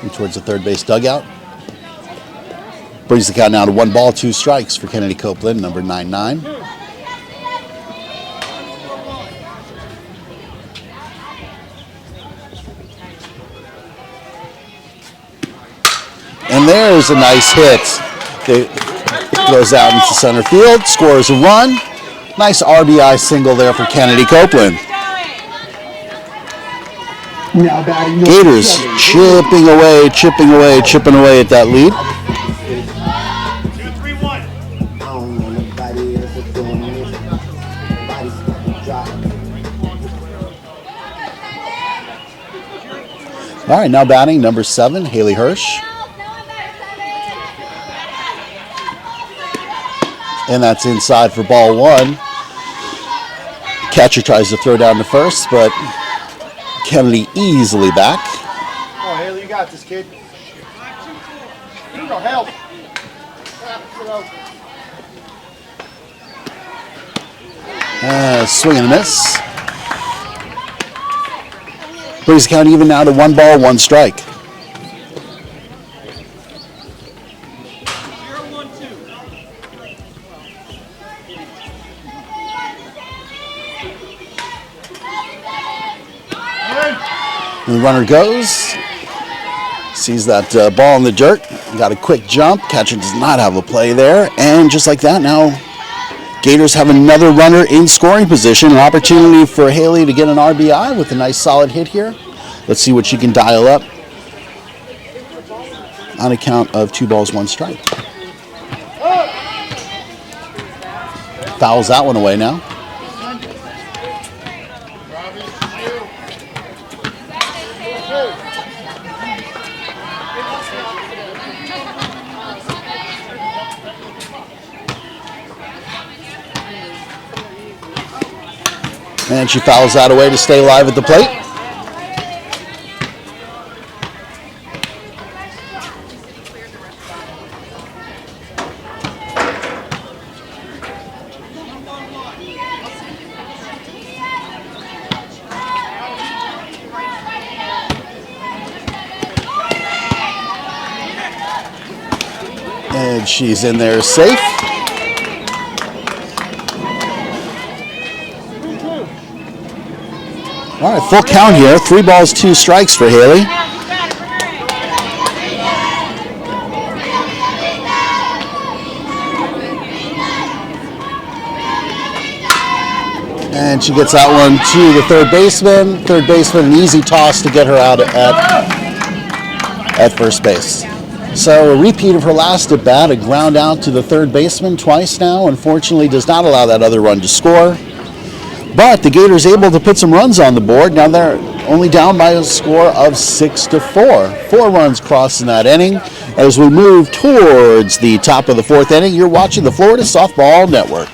And towards the third base dugout. Brings the count now to 1 ball, 2 strikes for Kennedy Copeland, number 99. And there's a nice hit. It goes out into center field, scores a run. Nice RBI single there for Kennedy Copeland. Now batting Gators chipping away at that lead. 2-3-1. All right, now batting number 7, Haley Hirsch. And that's inside for ball 1. Catcher tries to throw down to first, but Kennedy easily back. Oh, Haley, you got this, kid. No help. Swing and a miss. Brings the count even now to 1 ball, 1 strike. The runner goes, sees that ball in the dirt, got a quick jump, catcher does not have a play there, and just like that now Gators have another runner in scoring position, an opportunity for Haley to get an RBI with a nice solid hit here. Let's see what she can dial up on a count of 2 balls, 1 strike. Fouls that one away now. And she fouls that away to stay live at the plate. And she's in there safe. All right, full count here. 3 balls, 2 strikes for Haley. And she gets that one to the third baseman. Third baseman, an easy toss to get her out at first base. So a repeat of her last at bat, a ground out to the third baseman twice now. Unfortunately, does not allow that other run to score. But the Gators able to put some runs on the board. Now they're only down by a score of 6-4. 4 runs crossing that inning. As we move towards the top of the 4th inning, you're watching the Florida Softball Network.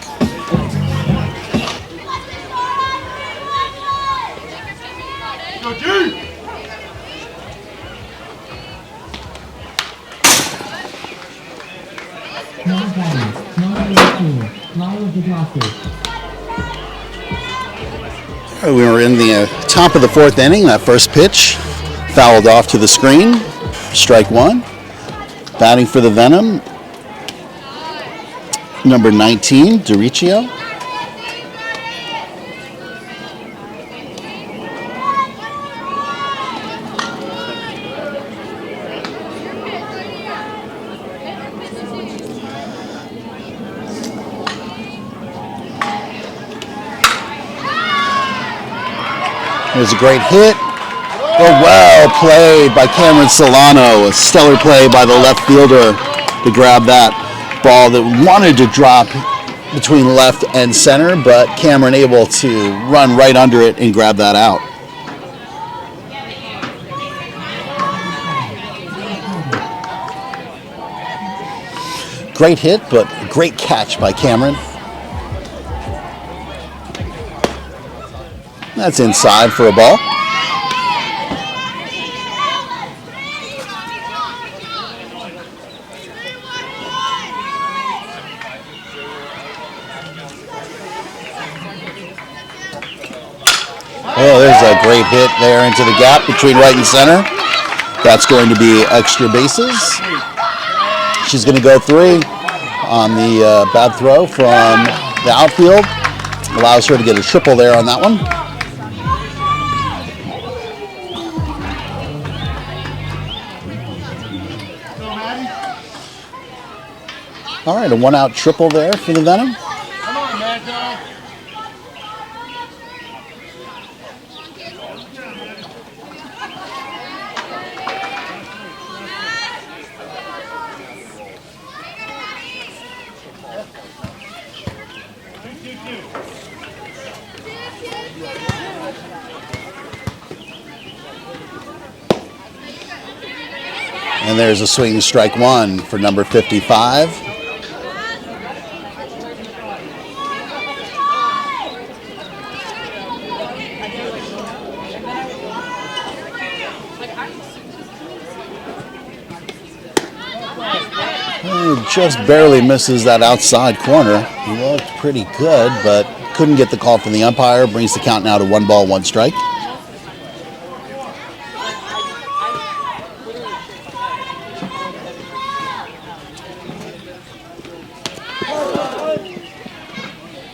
We were in the top of the 4th inning. That first pitch fouled off to the screen. Strike 1. Batting for the Venom, number 19, Doricio. There's a great hit. Well played by Cameron Solano. A stellar play by the left fielder to grab that ball that wanted to drop between left and center, but Cameron able to run right under it and grab that out. Great hit, but great catch by Cameron. That's inside for a ball. Oh, there's a great hit there into the gap between right and center. That's going to be extra bases. She's going to go 3 on the bad throw from the outfield. Allows her to get a triple there on that one. All right, a 1-out triple there for the Venom. Come on, Mad Dog. And there's a swing strike 1 for number 55. just barely misses that outside corner. He looked pretty good, but couldn't get the call from the umpire. Brings the count now to 1 ball, 1 strike.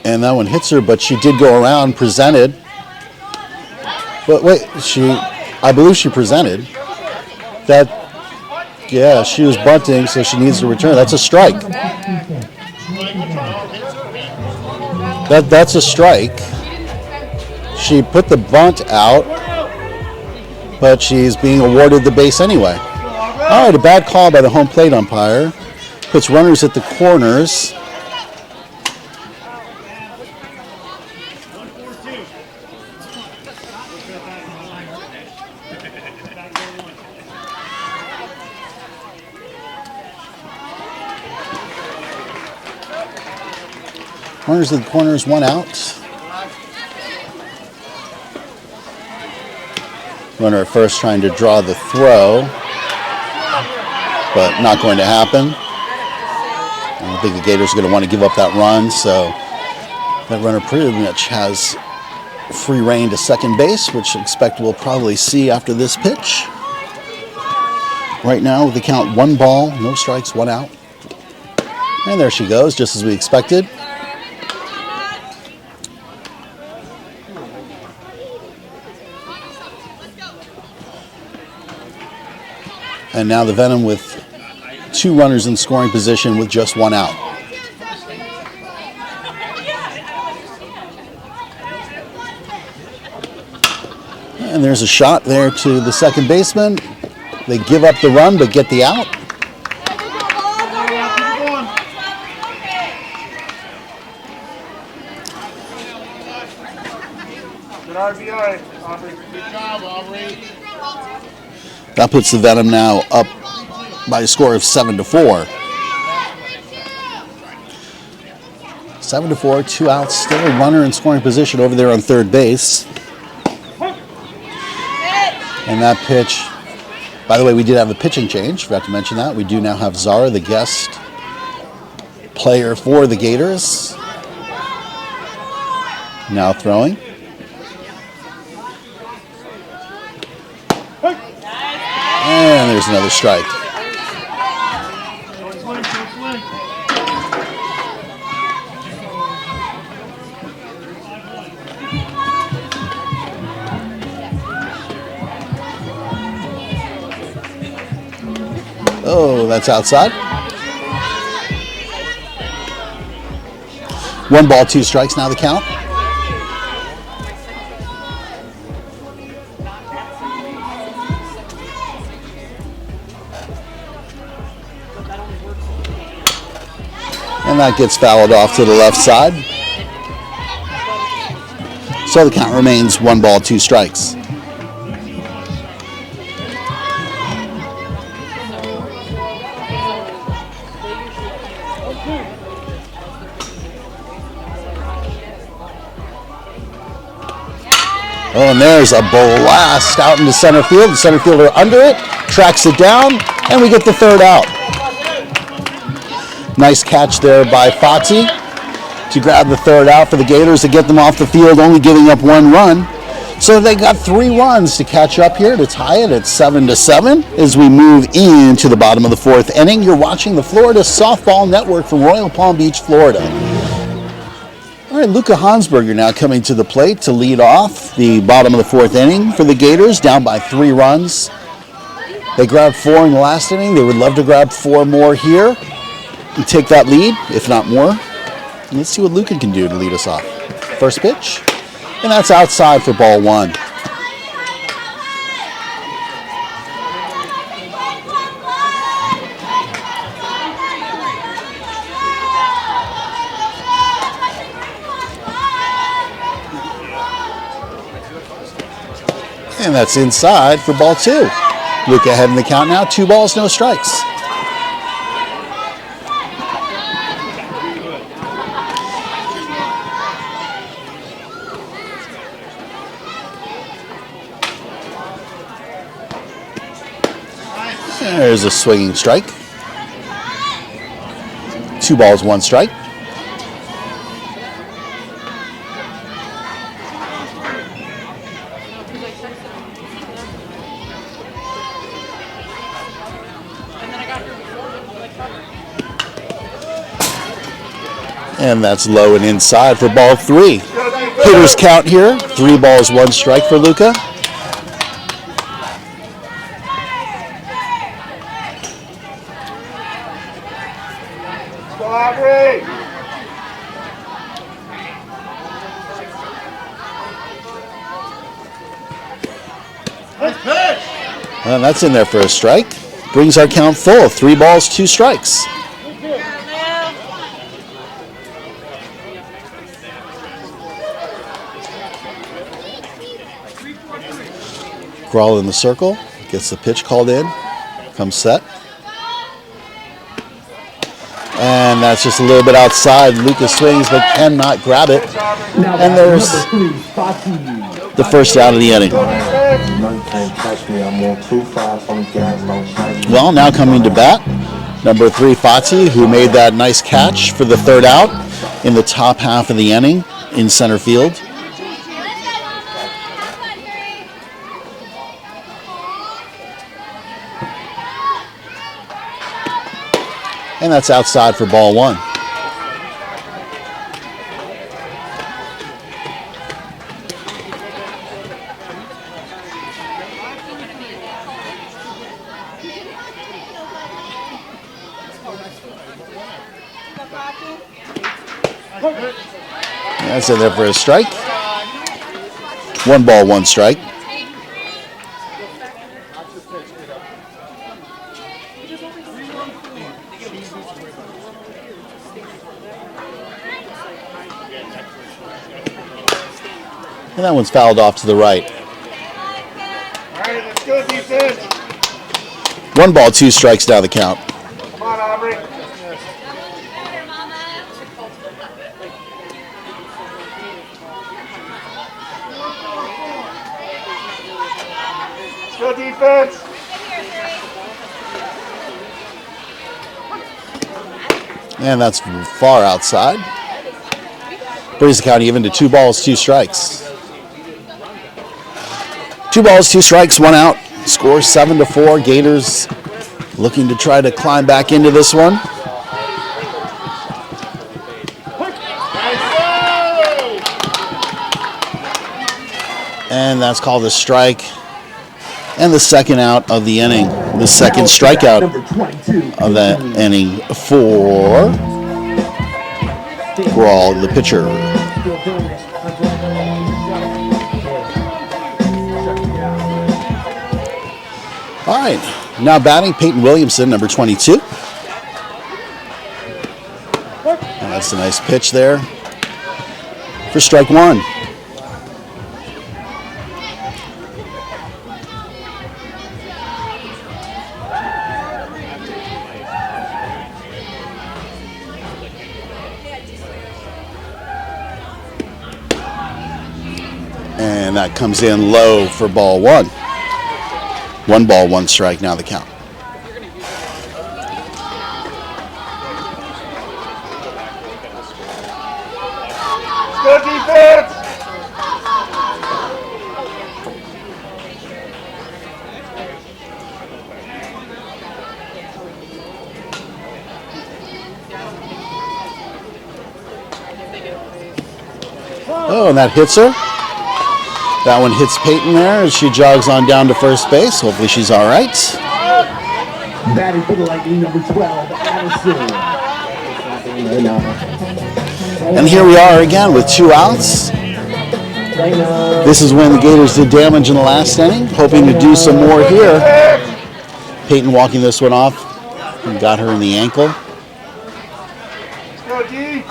And that one hits her, but she did go around, presented. But wait, I believe she presented. Yeah, she was bunting, so she needs to return. That's a strike. That's a strike. She put the bunt out, but she's being awarded the base anyway. All right, a bad call by the home plate umpire. Puts runners at the corners. Runners in the corners, 1 out. Runner at first trying to draw the throw, but not going to happen. I don't think the Gators are going to want to give up that run, so that runner pretty much has free reign to second base, which I expect we'll probably see after this pitch. Right now, with the count 1 ball, no strikes, 1 out. And there she goes, just as we expected. And now the Venom with 2 runners in scoring position with just 1 out. And there's a shot there to the second baseman. They give up the run but get the out. Good RBI, Aubrey. Good job, Aubrey. That puts the Venom now up by a score of 7-4. 7-4, 2 outs, still a runner in scoring position over there on third base. And that pitch, by the way, we did have a pitching change. Forgot to mention that. We do now have Zara, the guest player for the Gators, now throwing. And there's another strike. Oh, that's outside. 1 ball, 2 strikes now the count. And that gets fouled off to the left side. So the count remains 1 ball, 2 strikes. Oh, and there's a blast out into center field. The center fielder under it, tracks it down, and we get the 3rd out. Nice catch there by Foxy to grab the 3rd out for the Gators to get them off the field, only giving up 1 run. So they got 3 runs to catch up here to tie it at 7-7 as we move into the bottom of the 4th inning. You're watching the Florida Softball Network from Royal Palm Beach, Florida. All right, Luca Hansberger now coming to the plate to lead off the bottom of the 4th inning for the Gators, down by 3 runs. They grabbed 4 in the last inning. They would love to grab 4 more here and take that lead, if not more. Let's see what Luca can do to lead us off. First pitch, and that's outside for ball 1. And that's inside for ball 2. Luca ahead in the count now, 2 balls, no strikes. There's a swinging strike. 2 balls, 1 strike. And that's low and inside for ball 3. Hitters count here. 3 balls, 1 strike for Luca. And that's in there for a strike. Brings our count full. 3 balls, 2 strikes. Crawl in the circle, gets the pitch called in, comes set. And that's just a little bit outside. Lucas swings but cannot grab it. And there's the first out of the inning. Well, now coming to bat, number 3, Fati, who made that nice catch for the 3rd out in the top half of the inning in center field. And that's outside for ball 1. That's in there for a strike. 1 ball, 1 strike. And that one's fouled off to the right. All right, let's go defense. 1 ball, 2 strikes down the count. Come on, Aubrey. Let's go defense. And that's far outside. Brings the count even to 2 balls, 2 strikes. 2 balls, 2 strikes, 1 out. Score 7-4. Gators looking to try to climb back into this one. And that's called a strike. And the 2nd out of the inning. The 2nd strikeout of that inning for Grawl, the pitcher. All right, now batting Peyton Williamson, number 22. And that's a nice pitch there for strike 1. And that comes in low for ball 1. 1 ball, 1 strike, now the count. Go defense. Oh, and that hits her. That one hits Peyton there as she jogs on down to first base. Hopefully she's all right. Batting for the Lightning, number 12, Addison. And here we are again with 2 outs. This is when the Gators did damage in the last inning. Hoping to do some more here. Peyton walking this one off and got her in the ankle. Go D.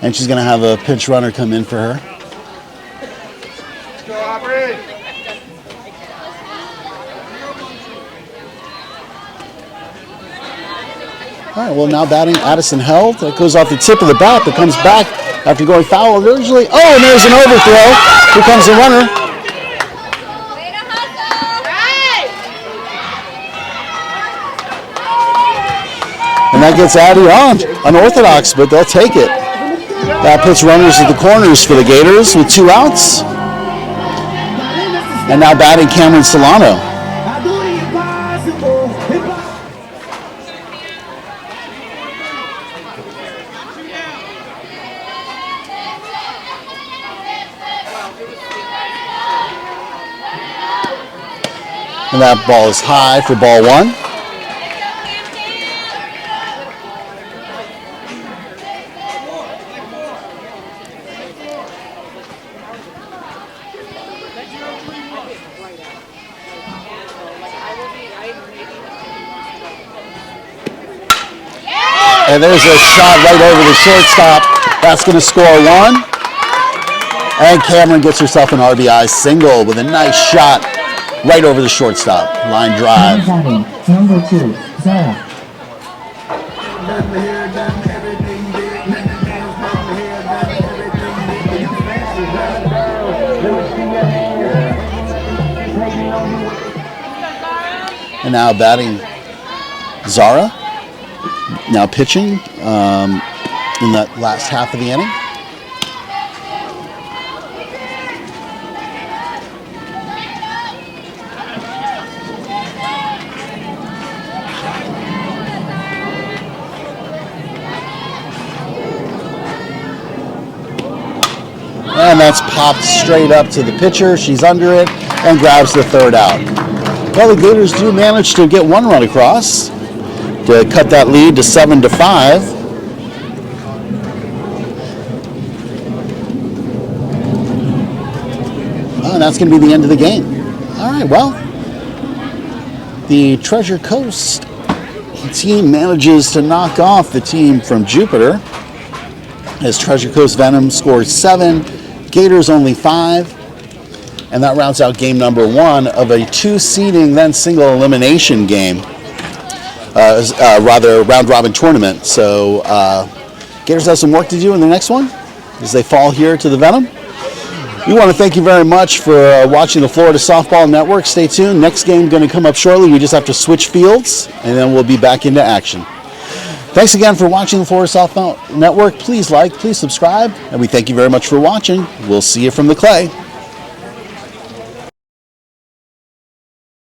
And she's going to have a pinch runner come in for her. Let's go, Aubrey. All right, well, now batting Addison Held. That goes off the tip of the bat, but comes back after going foul originally. Oh, and there's an overthrow. Here comes the runner. that gets added on. Unorthodox, but they'll take it. That puts runners at the corners for the Gators with 2 outs. And now batting Cameron Solano. And that ball is high for ball 1. And there's a shot right over the shortstop. That's going to score 1. And Cameron gets herself an RBI single with a nice shot right over the shortstop. Line drive. Number 2, Zara. And now batting Zara. Now pitching in that last half of the inning. And that's popped straight up to the pitcher. She's under it and grabs the 3rd out. Well, the Gators do manage to get 1 run across to cut that lead to 7-5. And that's going to be the end of the game. All right, well, the Treasure Coast team manages to knock off the team from Jupiter as Treasure Coast Venom scores 7, Gators only 5. And that rounds out game number 1 of a 2-seeding, then single elimination game. Rather round-robin tournament. So Gators have some work to do in the next one as they fall here to the Venom. We want to thank you very much for watching the Florida Softball Network. Stay tuned. Next game going to come up shortly. We just have to switch fields, and then we'll be back into action. Thanks again for watching the Florida Softball Network. Please like, please subscribe, and we thank you very much for watching. We'll see you from the clay.